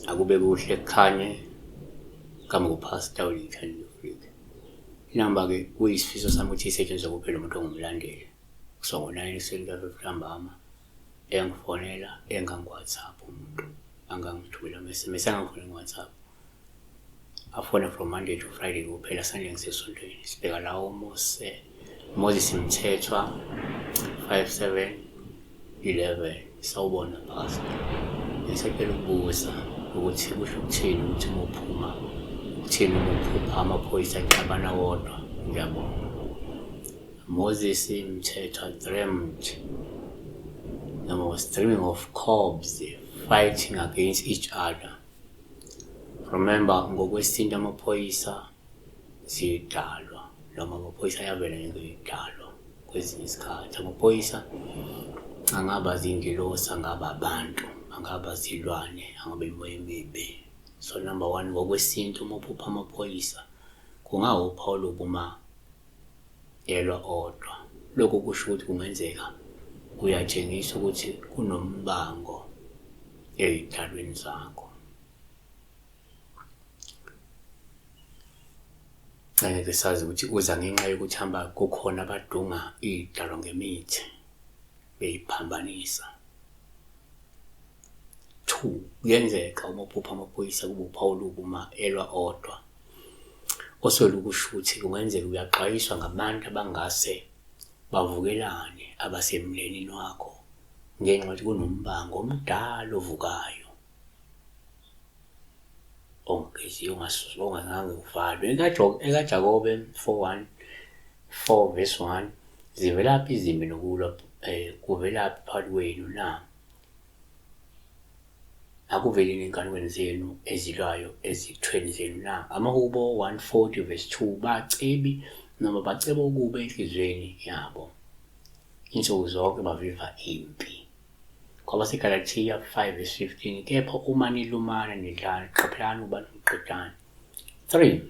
akube kuhle kukhanye kama kupasta ulikhani Afrika. Inamba ke kuyisifiso sami ukuthi isetshenziswe kuphela umuntu ongumlandeli. So ngo-9 ntambama engifonela engangu-WhatsApp umuntu angangithula SMS angifonela ngo-WhatsApp. Afona from Monday to Friday kuphela Sunday ngisesontweni. Sibheka lawo Moses Mthethwa 5711 sawubona pastor. Ngisacela ukubuza ukuthi kusho ukuthini ukuthi uphuma amaphoyisa axabana wodwa. Ngiyabonga. Moses Mthethwa dreamt and was dreaming of corps fighting against each other. Remember, ngokwesintu amaphoyisa zidalwa noma amaphoyisa ayavela ngezidalwa kwezinye isikhathi. Amaphoyisa angaba zingilosi, angaba abantu, angaba zilwane, angaba imoya emibi. So number 1, ngokwesintu uma uphupha amaphoyisa kungawuphawu olubi yelwa odwa. Lokho kusho ukuthi kungenzeka uyatshengisa ukuthi kunombango ezidalweni zakho. Angeke sazi ukuthi uza ngenxa yokuthi hamba kukhona abadunga idalo ngemithi beyiphambanisa. 2, kuyenzeka uma uphupha amaphoyisa kube uphawu olubi elwa odwa. Osolukusho ukuthi kungenzeka uyaxwayiswa ngabantu abangase bavukelane abasemndenini wakho ngenxa yokuthi kunombango omdala ovukayo ongeziwe ongazange uvalwe. EkaJakobe 4 verse 1 zivelaphi izimpi nokulwa kuvelaphi phakathi kwenu na? Akuveleni enkanukweni zenu ezilwayo ezithweni zenu na? Amahubo 140 verse 2 bacebi noma baceba ukube enhlizweni yabo insuku zonke baviva impi. KwabaseGalatia 5 verse 15 kepha uma nilumana nidlala qaphelani uba nomqedane. 3,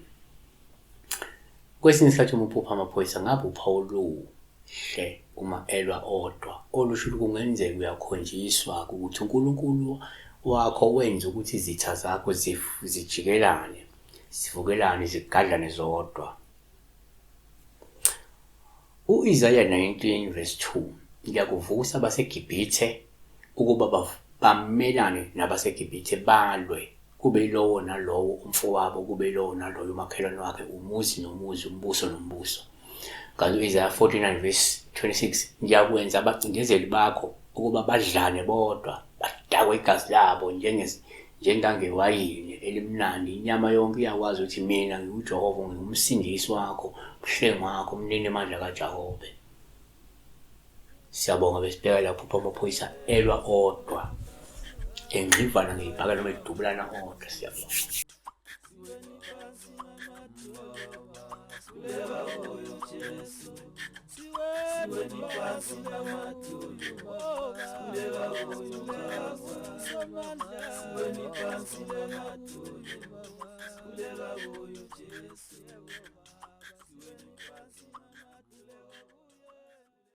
kwesinye isikhathi uma uphupha amaphoyisa ngabe uphawu oluhle uma elwa odwa olusho ukuthi kungenzeka uyakhonjiswa ukuthi uNkulunkulu wakho wenza ukuthi izitha zakho zijikelane, zivukelane, zigadlane zodwa. U-Isaiah 19 verse 2 ngiyakuvusa abaseGibhithe ukuba bamelane nabaseGibhithe balwe, kube yilowo nalowo umfowabo, kube yilowo nalowo umakhelwane wakhe, umuzi nomuzi, umbuso nombuso. Kanti u-Isaiah 49 verse 26 ngiyakwenza abacindezeli bakho ukuba badlane bodwa, badakwe igazi labo njengangewayini elimnandi. Inyama yonke iyakwazi ukuthi mina ngiuJehova, ngingumsindisi wakho, umhlengi wakho, umnini amandla kaJakobe. Siyabonga besibheka lapho uphupha amaphoyisa elwa odwa, engxivana ngeyibhaka noma edubulana odwa. Siyabonga.